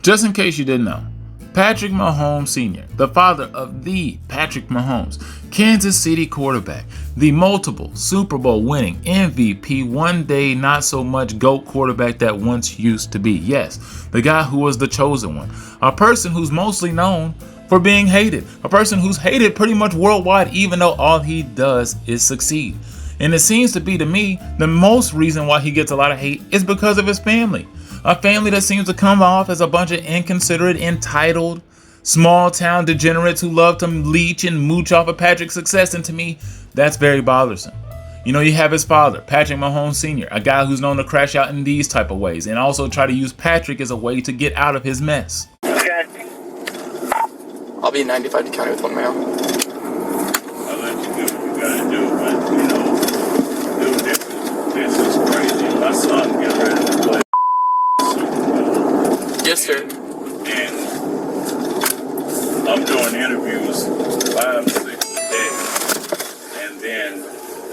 Just in case you didn't know, Patrick Mahomes Sr., the father of the Patrick Mahomes, Kansas City quarterback, the multiple Super Bowl winning MVP, one day not so much GOAT quarterback that once used to be. Yes, the guy who was the chosen one. A person who's mostly known for being hated. A person who's hated pretty much worldwide, even though all he does is succeed. And it seems to be, to me, the most reason why he gets a lot of hate is because of his family. A family that seems to come off as a bunch of inconsiderate, entitled, small town degenerates who love to leech and mooch off of Patrick's success. And to me, that's very bothersome. You know, you have his father, Patrick Mahomes Sr., a guy who's known to crash out in these type of ways and also try to use Patrick as a way to get out of his mess. Okay. I'll be in 95 to county with one mail. I'll let you do what you gotta do, but you know, dude, this is crazy. My son getting ready to play Super Bowl. Yes, sir. And I'm doing interviews 5, 6 a day. And then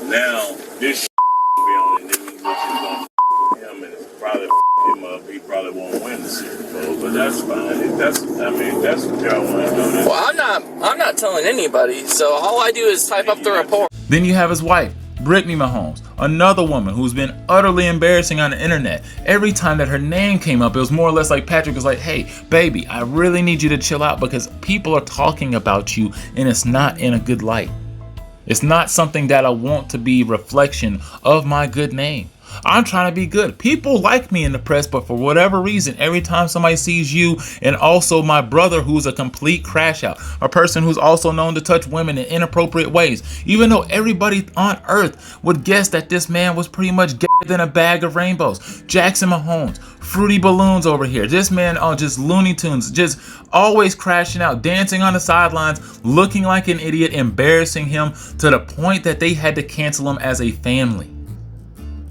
now this will be on the news, which is gonna with him, and it's probably him up. He probably won't win the Super Bowl, but that's fine. That's what y'all want to do. Well, I'm not telling anybody. So all I do is type up the report. Then you have his wife, Brittany Mahomes, another woman who's been utterly embarrassing on the internet. Every time that her name came up, it was more or less like Patrick was like, hey, baby, I really need you to chill out because people are talking about you and it's not in a good light. It's not something that I want to be reflection of my good name. I'm trying to be good. People like me in the press, but for whatever reason, every time somebody sees you and also my brother, who's a complete crash out, a person who's also known to touch women in inappropriate ways, even though everybody on earth would guess that this man was pretty much gayer than a bag of rainbows. Jackson Mahomes, Fruity Balloons over here. This man on just Looney Tunes, just always crashing out, dancing on the sidelines, looking like an idiot, embarrassing him to the point that they had to cancel him as a family.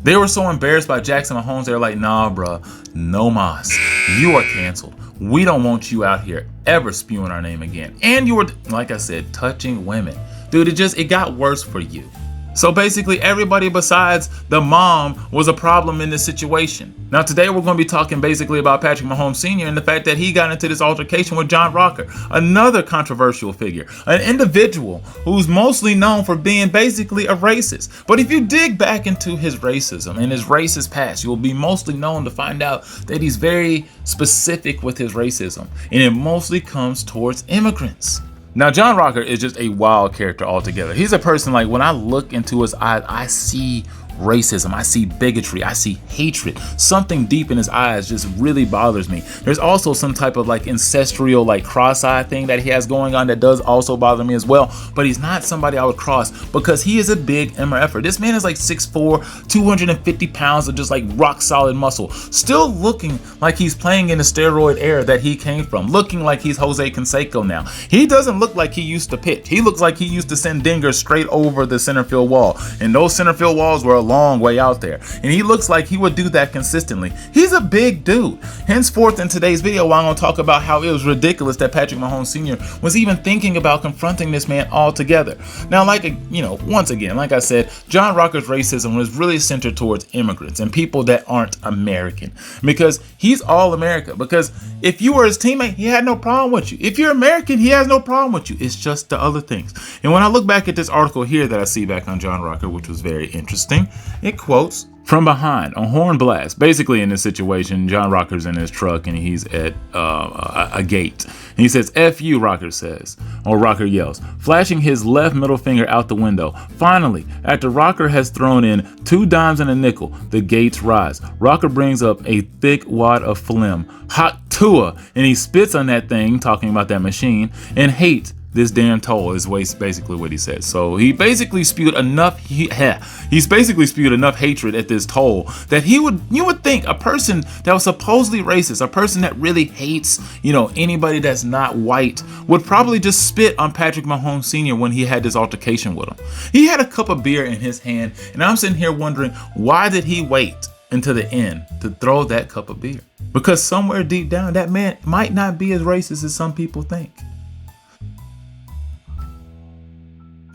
They were so embarrassed by Jackson Mahomes, they were like, nah, bruh, no mas. You are canceled. We don't want you out here ever spewing our name again. And you were, like I said, touching women. Dude, it got worse for you. So basically, everybody besides the mom was a problem in this situation. Now, today we're going to be talking basically about Patrick Mahomes Sr. and the fact that he got into this altercation with John Rocker, another controversial figure, an individual who's mostly known for being basically a racist. But if you dig back into his racism and his racist past, you will be mostly known to find out that he's very specific with his racism, and it mostly comes towards immigrants. Now, John Rocker is just a wild character altogether. He's a person, like, when I look into his eyes, I see racism, I see bigotry, I see hatred. Something deep in his eyes just really bothers me. There's also some type of like ancestral, like cross-eyed thing that he has going on that does also bother me as well. But he's not somebody I would cross because he is a big MRFer. This man is like 6'4", 250 pounds of just like rock solid muscle, still looking like he's playing in the steroid era that he came from, looking like he's Jose Canseco now. He doesn't look like he used to pitch. He looks like he used to send dingers straight over the center field wall, and those center field walls were a long way out there, and he looks like he would do that consistently. He's a big dude. Henceforth, in today's video, I'm going to talk about how it was ridiculous that Patrick Mahomes Sr. was even thinking about confronting this man altogether. Now, once again, like I said, John Rocker's racism was really centered towards immigrants and people that aren't American, because he's all America. Because if you were his teammate, he had no problem with you. If you're American, he has no problem with you. It's just the other things. And when I look back at this article here that I see back on John Rocker, which was very interesting, it quotes from behind on horn blast. Basically, in this situation, John Rocker's in his truck and he's at a gate. And he says, "F you," Rocker says, or Rocker yells, flashing his left middle finger out the window. Finally, after Rocker has thrown in 2 dimes and a nickel, the gates rise. Rocker brings up a thick wad of phlegm, hot tua, and he spits on that thing, talking about that machine, and hates this damn toll is basically what he said. So he basically spewed enough hatred at this toll that you would think a person that was supposedly racist, a person that really hates, anybody that's not white, would probably just spit on Patrick Mahomes Sr. when he had this altercation with him. He had a cup of beer in his hand, and I'm sitting here wondering, why did he wait until the end to throw that cup of beer? Because somewhere deep down, that man might not be as racist as some people think.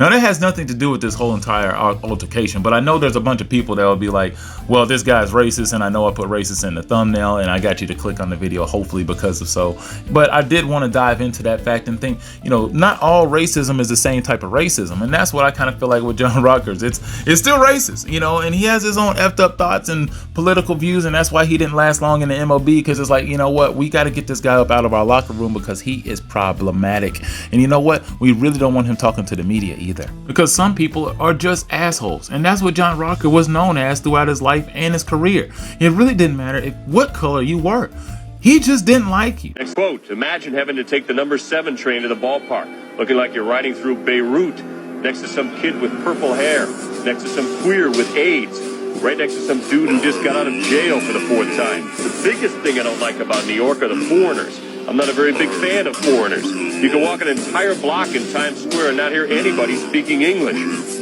Now, that has nothing to do with this whole entire altercation, but I know there's a bunch of people that will be like, well, this guy's racist, and I know I put racist in the thumbnail, and I got you to click on the video, hopefully because of so. But I did want to dive into that fact and think, you know, not all racism is the same type of racism, and that's what I kind of feel like with John Rockers. It's still racist, you know, and he has his own effed up thoughts and political views, and that's why he didn't last long in the MLB, because it's like, you know what, we got to get this guy up out of our locker room because he is problematic. And you know what, we really don't want him talking to the media either, because some people are just assholes, and that's what John Rocker was known as throughout his life and his career. It really didn't matter what color you were. He just didn't like you. Next quote: imagine having to take the number 7 train to the ballpark, looking like you're riding through Beirut, next to some kid with purple hair, next to some queer with AIDS, right next to some dude who just got out of jail for the 4th time. The biggest thing I don't like about New York are the foreigners. I'm not a very big fan of foreigners. You can walk an entire block in Times Square and not hear anybody speaking English.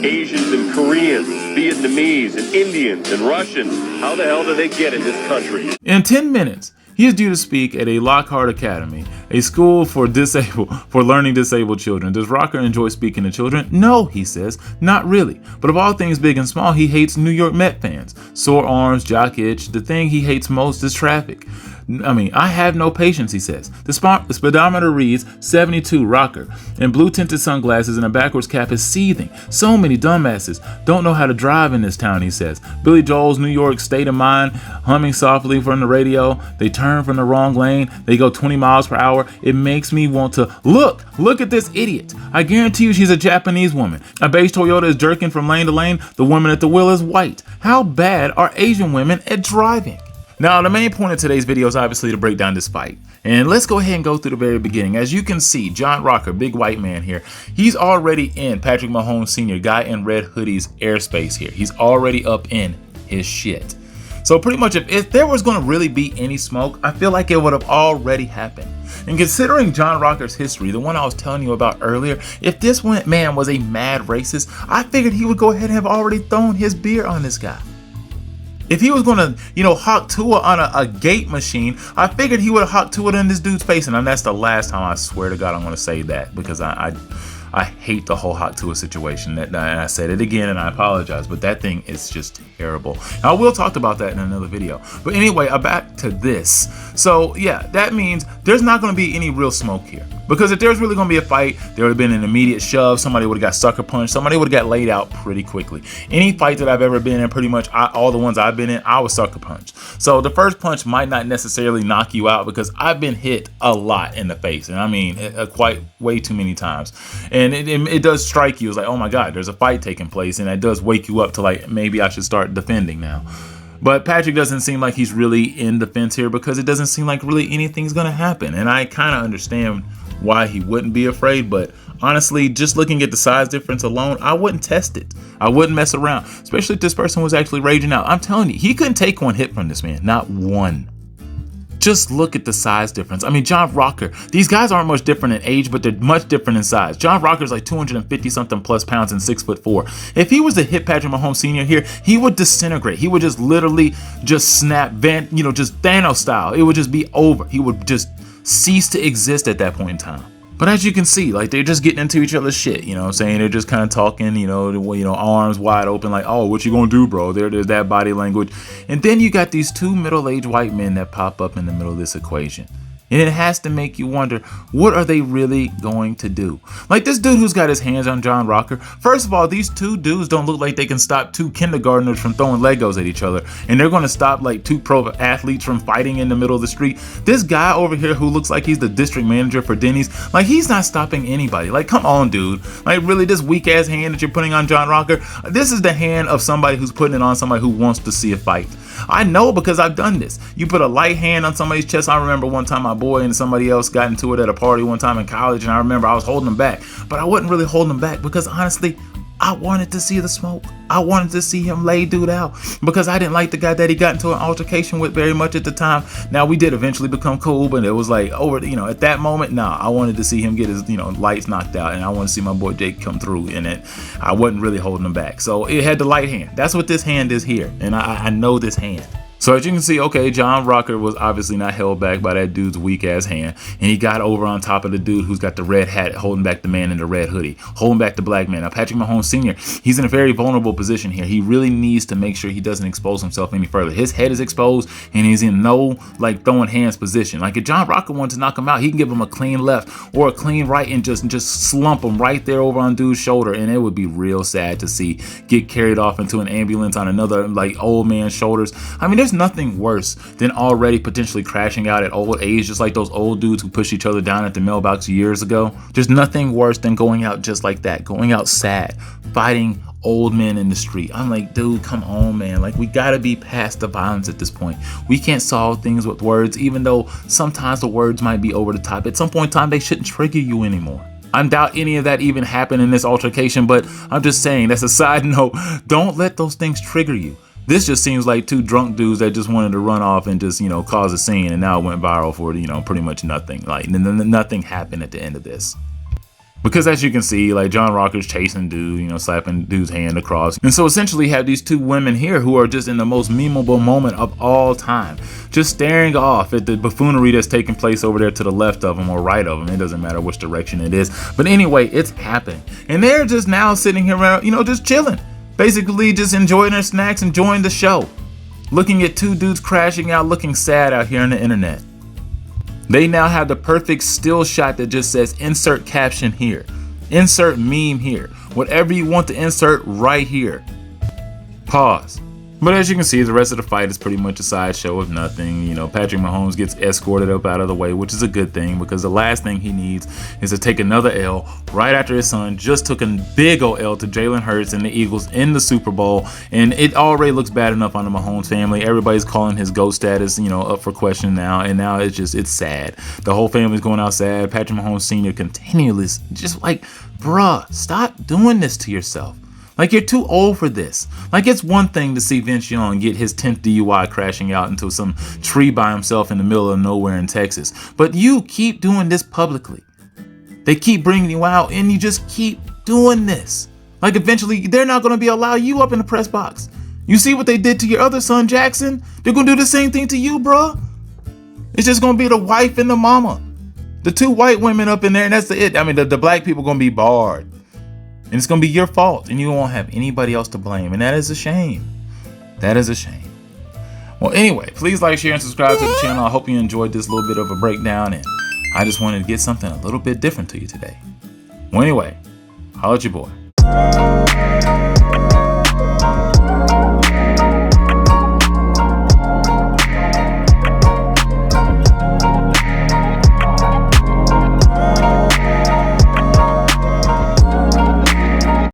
Asians and Koreans, Vietnamese and Indians and Russians. How the hell do they get in this country? In 10 minutes, he is due to speak at a Lockhart Academy, a school for learning disabled children. Does Rocker enjoy speaking to children? No, he says, not really. But of all things big and small, he hates New York Met fans. Sore arms, jock itch. The thing he hates most is traffic. I mean, I have no patience, he says. The speedometer reads 72 Rocker, and blue tinted sunglasses and a backwards cap is seething. So many dumbasses don't know how to drive in this town, he says. Billy Joel's New York State of Mind, humming softly from the radio. They turn from the wrong lane. They go 20 miles per hour. It makes me want to look at this idiot. I guarantee you she's a Japanese woman. A beige Toyota is jerking from lane to lane. The woman at the wheel is white. How bad are Asian women at driving? Now, the main point of today's video is obviously to break down this fight. And let's go ahead and go through the very beginning. As you can see, John Rocker, big white man here, he's already in Patrick Mahomes Sr., guy in red hoodie's airspace here. He's already up in his shit. So pretty much if there was going to really be any smoke, I feel like it would have already happened. And considering John Rocker's history, the one I was telling you about earlier, if this man was a mad racist, I figured he would go ahead and have already thrown his beer on this guy. If he was gonna, hawk Tua on a gate machine, I figured he would have hawked Tua in this dude's face. And that's the last time, I swear to God, I'm gonna say that, because I hate the whole hot Tua situation. And I said it again, and I apologize, but that thing is just terrible. Now, I will talk about that in another video. But anyway, back to this. So yeah, that means there's not going to be any real smoke here. Because if there's really going to be a fight, there would have been an immediate shove. Somebody would have got sucker punched. Somebody would have got laid out pretty quickly. Any fight that I've ever been in, pretty much all the ones I've been in, I was sucker punched. So the first punch might not necessarily knock you out, because I've been hit a lot in the face. And I mean, quite way too many times. And it does strike you as like, oh my God, there's a fight taking place. And it does wake you up to like, maybe I should start defending now. But Patrick doesn't seem like he's really in defense here, because it doesn't seem like really anything's going to happen. And I kind of understand why he wouldn't be afraid, but honestly, just looking at the size difference alone, I wouldn't test it. I wouldn't mess around, especially if this person was actually raging out. I'm telling you, he couldn't take one hit from this man, not one. Just look at the size difference. I mean, John Rocker, these guys aren't much different in age, but they're much different in size. John Rocker's like 250 something plus pounds and 6'4". If he was to hit Patrick Mahomes Sr. here, he would disintegrate. He would just literally just snap, just Thanos style. It would just be over. He would just cease to exist at that point in time. But as you can see, like, they're just getting into each other's shit, you know what I'm saying? They're just kind of talking, arms wide open, like, oh, what you gonna do, bro? There's that body language. And then you got these two middle-aged white men that pop up in the middle of this equation. And it has to make you wonder, what are they really going to do? Like this dude who's got his hands on John Rocker. First of all, these two dudes don't look like they can stop two kindergartners from throwing Legos at each other. And they're going to stop like two pro athletes from fighting in the middle of the street. This guy over here who looks like he's the district manager for Denny's, like he's not stopping anybody. Like, come on, dude. Like, really, this weak ass hand that you're putting on John Rocker, this is the hand of somebody who's putting it on somebody who wants to see a fight. I know, because I've done this. You put a light hand on somebody's chest. I remember one time my boy and somebody else got into it at a party one time in college, and I remember I was holding them back, but I wasn't really holding them back because honestly, I wanted to see the smoke. I wanted to see him lay dude out because I didn't like the guy that he got into an altercation with very much at the time. Now, we did eventually become cool, but it was like over, at that moment, nah, I wanted to see him get his, lights knocked out, and I want to see my boy Jake come through in it. I wasn't really holding him back. So it had the light hand. That's what this hand is here. And I know this hand. So as you can see, okay, John Rocker was obviously not held back by that dude's weak ass hand, and he got over on top of the dude who's got the red hat, holding back the man in the red hoodie, holding back the black man. Now Patrick Mahomes Sr., he's in a very vulnerable position here. He really needs to make sure he doesn't expose himself any further. His head is exposed, and he's in no like throwing hands position. Like if John Rocker wanted to knock him out, he can give him a clean left or a clean right and just slump him right there over on dude's shoulder, and it would be real sad to see get carried off into an ambulance on another like old man's shoulders. I mean, there's nothing worse than already potentially crashing out at old age, just like those old dudes who pushed each other down at the mailbox years ago. There's nothing worse than going out just like that, going out sad, fighting old men in the street. I'm like, dude, come on, man. Like, we gotta be past the violence at this point. We can't solve things with words, even though sometimes the words might be over the top. At some point in time, they shouldn't trigger you anymore. I doubt any of that even happened in this altercation, but I'm just saying, that's a side note. Don't let those things trigger you. This just seems like two drunk dudes that just wanted to run off and just, cause a scene, and now it went viral for, pretty much nothing. Like, nothing happened at the end of this. Because as you can see, like John Rocker's chasing dude, slapping dude's hand across. And so essentially you have these two women here who are just in the most memeable moment of all time, just staring off at the buffoonery that's taking place over there to the left of them or right of them. It doesn't matter which direction it is. But anyway, it's happening. And they're just now sitting here around, just chilling. Basically just enjoying their snacks, enjoying the show. Looking at two dudes crashing out, looking sad out here on the internet. They now have the perfect still shot that just says insert caption here, insert meme here, whatever you want to insert right here. Pause. But as you can see, the rest of the fight is pretty much a sideshow of nothing. Patrick Mahomes gets escorted up out of the way, which is a good thing, because the last thing he needs is to take another L right after his son just took a big ol' L to Jalen Hurts and the Eagles in the Super Bowl. And it already looks bad enough on the Mahomes family. Everybody's calling his GOAT status, up for question now. And now it's sad. The whole family's going out sad. Patrick Mahomes Sr. continually just like, bruh, stop doing this to yourself. Like, you're too old for this. Like, it's one thing to see Vince Young get his 10th DUI crashing out into some tree by himself in the middle of nowhere in Texas. But you keep doing this publicly. They keep bringing you out and you just keep doing this. Like, eventually, they're not going to be allow you up in the press box. You see what they did to your other son, Jackson? They're going to do the same thing to you, bro. It's just going to be the wife and the mama. The two white women up in there, and that's it. I mean, the black people going to be barred. And it's going to be your fault, and you won't have anybody else to blame. And that is a shame. That is a shame. Well, anyway, please like, share, and subscribe to the channel. I hope you enjoyed this little bit of a breakdown, and I just wanted to get something a little bit different to you today. Well, anyway, holla at your boy.